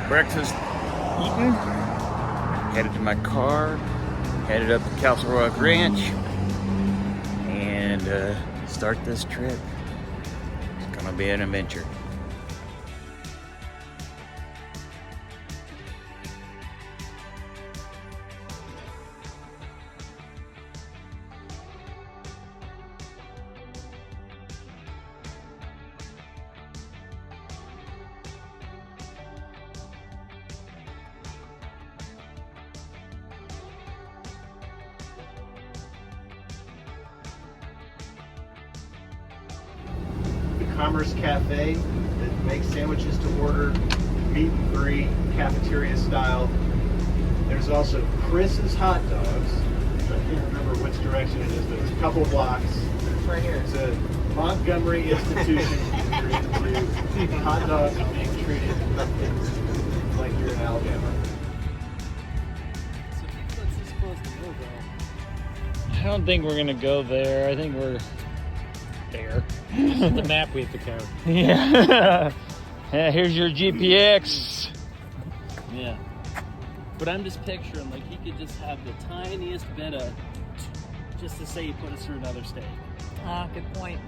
breakfast eaten, headed to my car, headed up to Castle Rock Ranch, and start this trip. It's gonna be an adventure. Commerce Cafe that makes sandwiches to order, meat and brie, cafeteria style. There's also Chris's Hot Dogs. I can't remember which direction it is, but it's a couple blocks. It's right here. It's a Montgomery institution created to hot dogs being treated like you're in Alabama. I don't think we're gonna go there. I think we're there. The map we have to carry. Yeah. Yeah, here's your GPX. Yeah. But I'm just picturing like he could just have the tiniest bit of just to say he put us through another state. Ah, good point.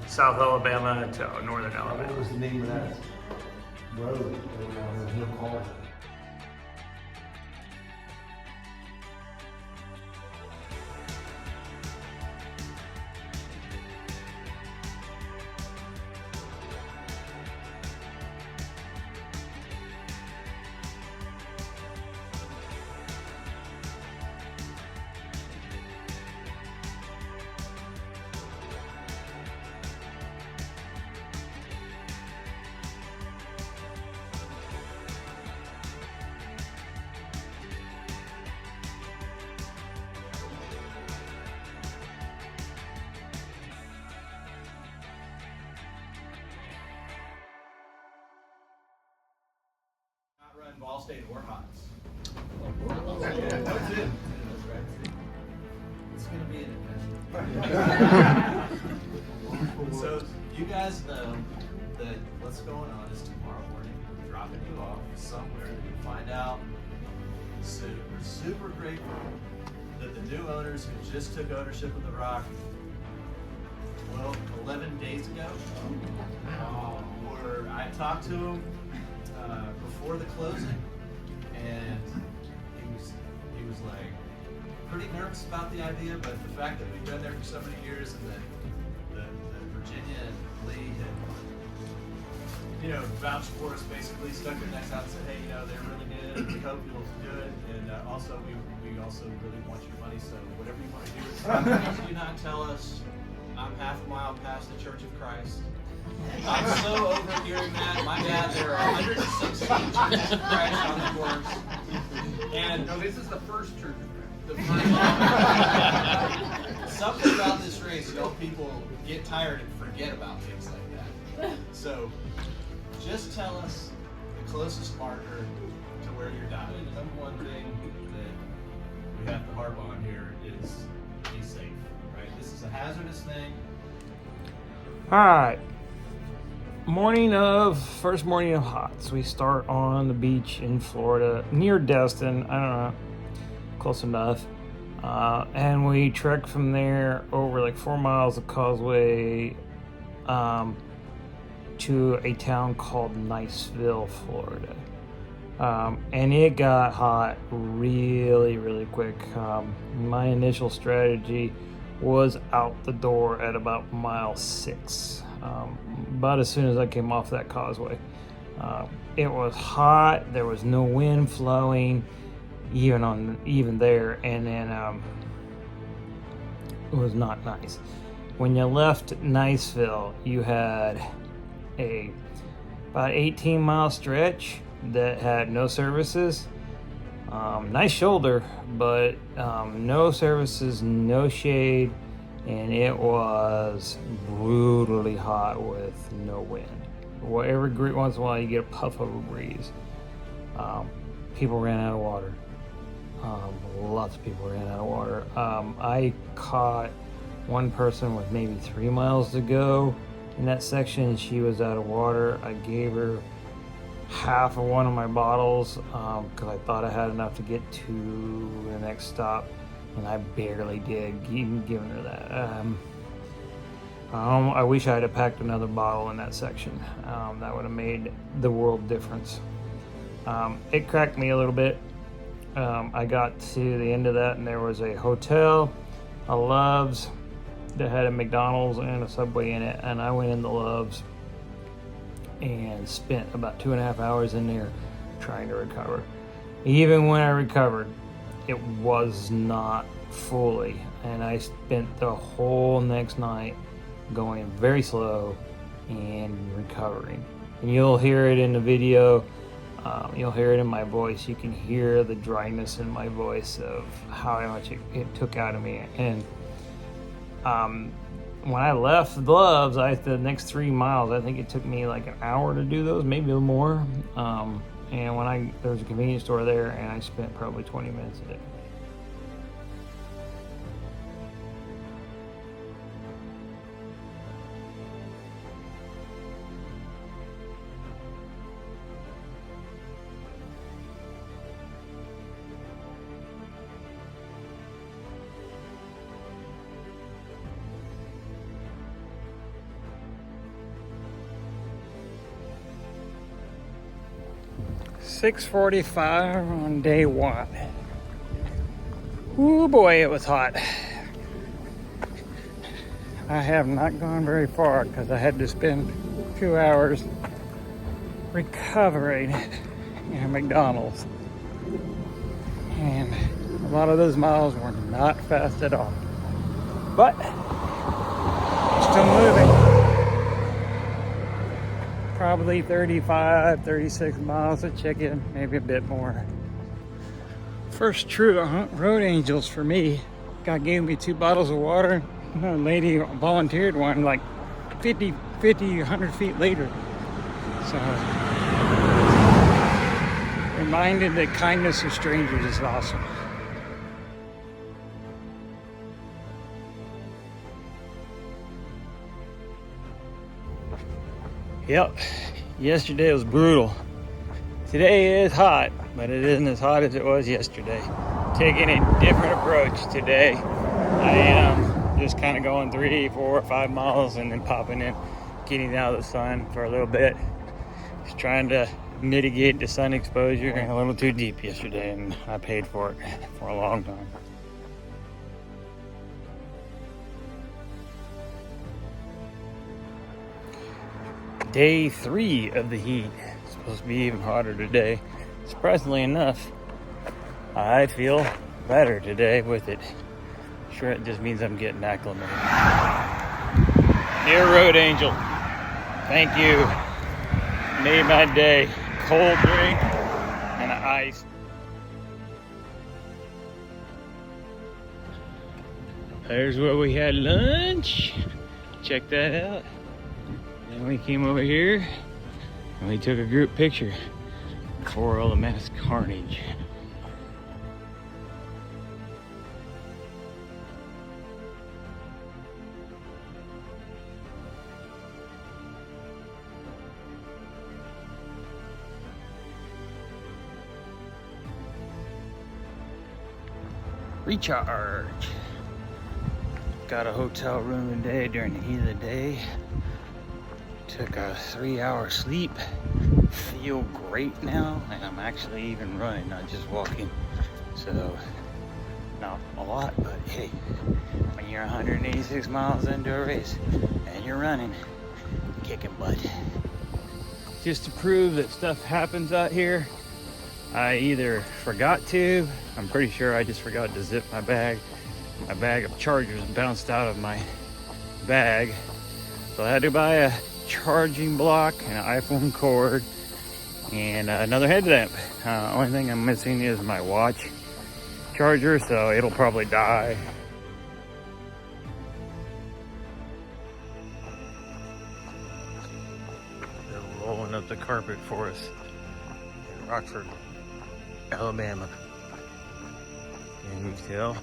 South Alabama to northern Alabama. What was the name of that road? There's no call. Run Ball State or Hots. That's it. It's gonna be an adventure. So you guys know that what's going on is tomorrow morning we're dropping you off somewhere that you find out soon. We're super grateful that the new owners who just took ownership of the Rock, well, 11 days ago, I talked to them before the closing, and he was like pretty nervous about the idea, but the fact that we've been there for so many years and that Virginia and Lee had, vouched for us, basically stuck their necks out and said, hey, they're really good, we hope you'll do it, and also we also really want your money, so whatever you want to do with it. Please do not tell us I'm half a mile past the Church of Christ. I'm so overhearing that. My dad, there are 116 churches of Christ on the course. And no, this is the first church of Christ. Something about this race, people get tired and forget about things like that. So just tell us the closest marker to where you're diving. The number one thing that we have to harp on here is be safe, right? This is a hazardous thing. All right. First morning of Hots. We start on the beach in Florida, near Destin. I don't know, close enough. And we trek from there over like 4 miles of causeway to a town called Niceville, Florida. And it got hot really, really quick. My initial strategy was out the door at about mile 6. About as soon as I came off that causeway. It was hot, there was no wind flowing, even there, and then it was not nice. When you left Niceville, you had about 18-mile stretch that had no services. Nice shoulder, but no services, no shade, and it was brutally hot with no wind. Well, every once in a while you get a puff of a breeze. People ran out of water. Lots of people ran out of water. I caught one person with maybe 3 miles to go in that section. She was out of water. I gave her half of one of my bottles because I thought I had enough to get to the next stop, and I barely did, even giving her that. I wish I had packed another bottle in that section. That would have made the world difference. It cracked me a little bit. I got to the end of that, and there was a hotel, a Love's, that had a McDonald's and a Subway in it, and I went in the Love's and spent about 2.5 hours in there trying to recover. Even when I recovered, it was not fully, and I spent the whole next night going very slow and recovering. And you'll hear it in the video, you'll hear it in my voice. You can hear the dryness in my voice of how much it took out of me. And when I left the Love's, the next 3 miles, I think it took me like an hour to do those, maybe a little more. And when there was a convenience store there, and I spent probably 20 minutes a day. $6:45 on day 1. Oh boy, it was hot. I have not gone very far because I had to spend 2 hours recovering in a McDonald's. And a lot of those miles were not fast at all. But still moving. Probably 35, 36 miles of chicken, maybe a bit more. First true road angels for me. God gave me 2 bottles of water. A lady volunteered one like 50, 100 feet later. So, reminded that kindness of strangers is awesome. Yep, yesterday was brutal. Today is hot, but it isn't as hot as it was yesterday. Taking a different approach today. I am just kind of going 3, 4, 5 miles and then popping in, getting out of the sun for a little bit. Just trying to mitigate the sun exposure. A little too deep yesterday, and I paid for it for a long time. Day 3 of the heat. It's supposed to be even hotter today. Surprisingly enough, I feel better today with it. Sure, it just means I'm getting acclimated. Dear Road Angel, thank you. Made my day. Cold drink and an ice. There's where we had lunch. Check that out. Then we came over here and we took a group picture before all the mass carnage. Recharge. Got a hotel room today during the heat of the day. Took a 3-hour sleep. Feel great now, and I'm actually even running, not just walking. So, not a lot, but hey, when you're 186 miles into a race and you're running, kicking butt. Just to prove that stuff happens out here, I either forgot to, I'm pretty sure I just forgot to zip my bag. My bag of chargers bounced out of my bag. So I had to buy a charging block and an iPhone cord and another headlamp. Only thing I'm missing is my watch charger, so it'll probably die. They're rolling up the carpet for us in Rockford, Alabama. Can you tell?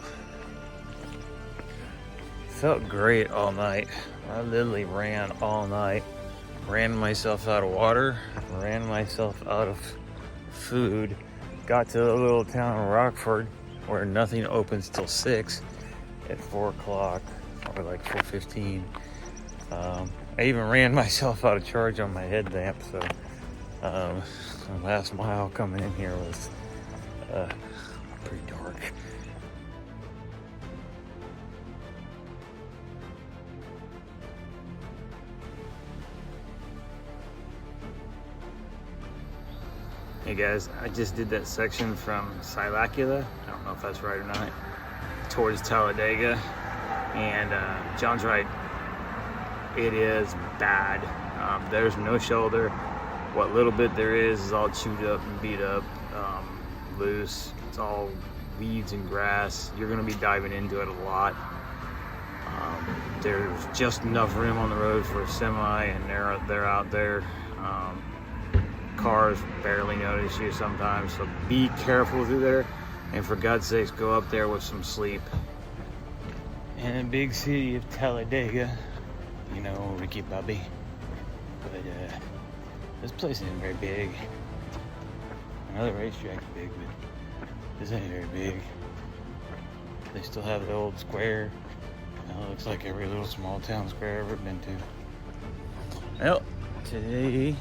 Felt great all night. I literally ran all night. Ran myself out of water, ran myself out of food. Got to the little town of Rockford where nothing opens till 6 at 4 o'clock or like 4:15. I even ran myself out of charge on my headlamp, so the last mile coming in here was pretty dark. Hey guys, I just did that section from Silacula, I don't know if that's right or not, towards Talladega, and John's right, it is bad. There's no shoulder. What little bit there is all chewed up and beat up, loose. It's all weeds and grass. You're gonna be diving into it a lot. There's just enough room on the road for a semi, and they're out there. Cars barely notice you sometimes, so be careful through there, and for God's sakes, go up there with some sleep. In the big city of Talladega, you know, Ricky Bobby, but this place isn't very big. Another racetrack's big, but this ain't very big. They still have the old square. It looks like every little small town square I've ever been to. Well, today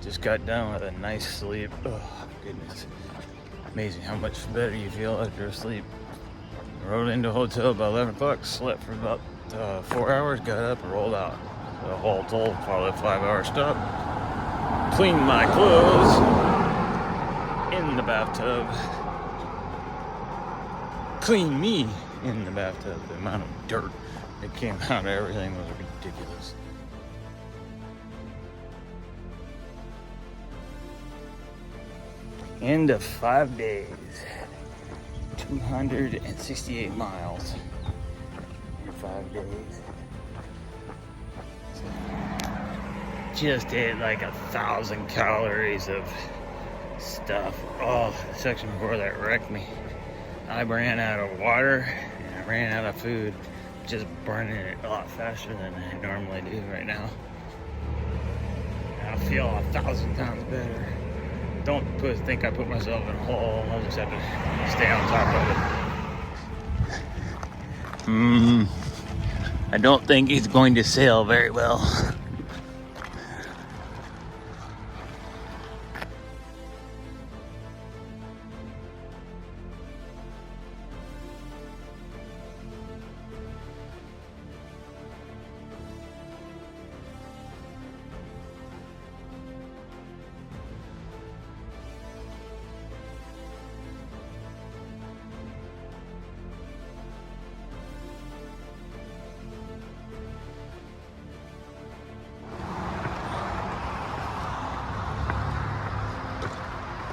just got done with a nice sleep. Oh, goodness. Amazing how much better you feel after a sleep. Rode into a hotel about 11 o'clock, slept for about 4 hours, got up and rolled out. So all told, probably a 5-hour stop. Cleaned my clothes in the bathtub. Cleaned me in the bathtub. The amount of dirt that came out of everything was ridiculous. End of 5 days, 268 miles in 5 days. So just ate like 1,000 calories of stuff. Oh, the section before that wrecked me. I ran out of water and I ran out of food, just burning it a lot faster than I normally do right now. I feel 1,000 times better. Don't think I put myself in a hole. I'll just have to stay on top of it. I don't think it's going to sail very well.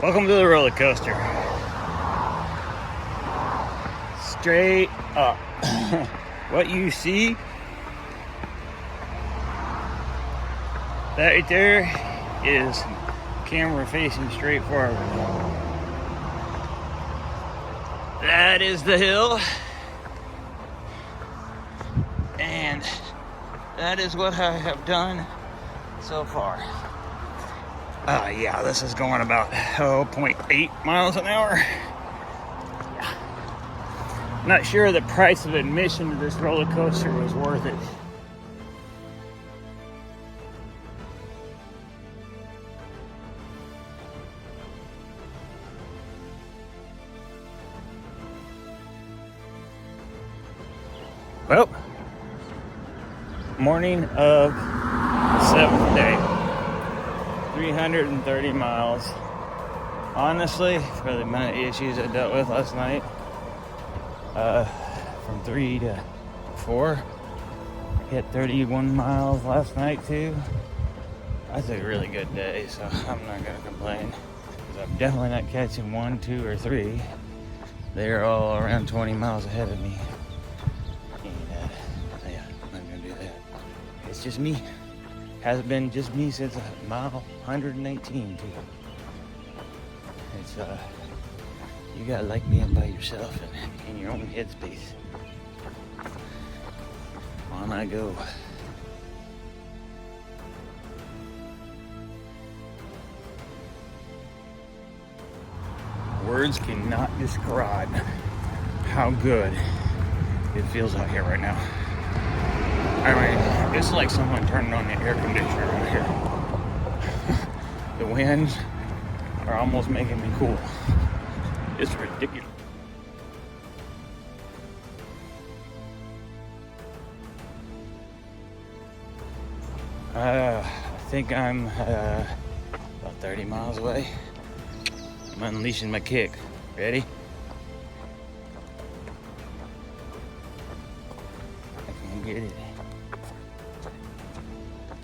Welcome to the roller coaster. Straight up. What you see, that right there is camera facing straight forward. That is the hill. And that is what I have done so far. Yeah, this is going about 0.8 miles an hour. Not sure the price of admission to this roller coaster was worth it. Well, morning of the 7th day. 330 miles. Honestly, for the amount of issues I dealt with last night, from 3 to 4, hit 31 miles last night too. That's a really good day, so I'm not gonna complain. 'Cause I'm definitely not catching 1, 2, or 3. They're all around 20 miles ahead of me. And yeah, I'm not gonna do that. It's just me. Has been just me since mile 119 too. It's you gotta like being by yourself and in your own headspace. On I go. Words cannot describe how good it feels out here right now. I mean, it's like someone turning on the air conditioner out here. The winds are almost making me cool. It's ridiculous. I think I'm about 30 miles away. I'm unleashing my kick. Ready? I can get it.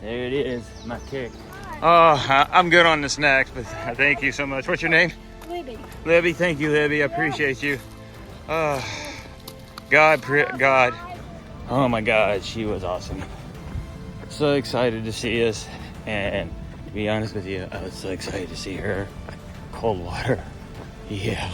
There it is, my kick. Oh, I'm good on the snacks, but thank you so much. What's your name? Libby. Libby, thank you, Libby. I appreciate you. God. Oh my God, she was awesome. So excited to see us, and to be honest with you, I was so excited to see her. Cold water, yeah.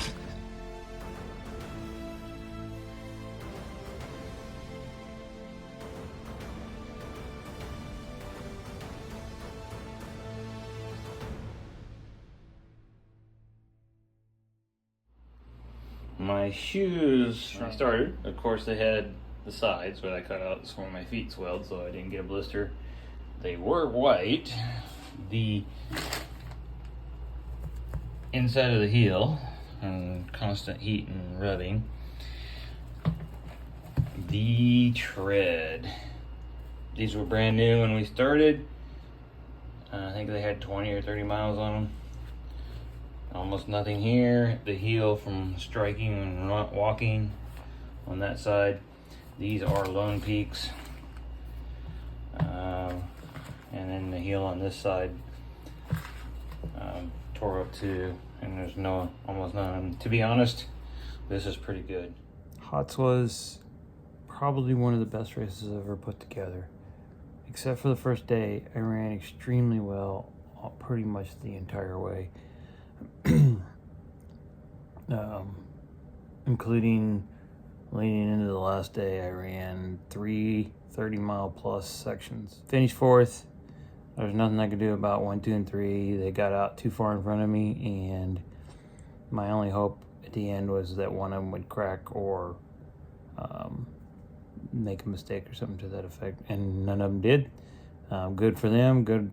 My shoes, when I started, of course, they had the sides where I cut out so where my feet swelled, so I didn't get a blister. They were white. The inside of the heel, and constant heat and rubbing. The tread. These were brand new when we started. I think they had 20 or 30 miles on them. Almost nothing here. The heel from striking and not walking on that side. These are Lone Peaks. And then the heel on this side tore up too, and there's almost none. To be honest, this is pretty good. Hots was probably one of the best races I've ever put together. Except for the first day, I ran extremely well pretty much the entire way. Including leading into the last day, I ran 3 30-mile plus sections. Finished 4th. There's nothing I could do about 1, 2, and 3. They got out too far in front of me, and my only hope at the end was that one of them would crack or make a mistake or something to that effect, and none of them did. Good for them, good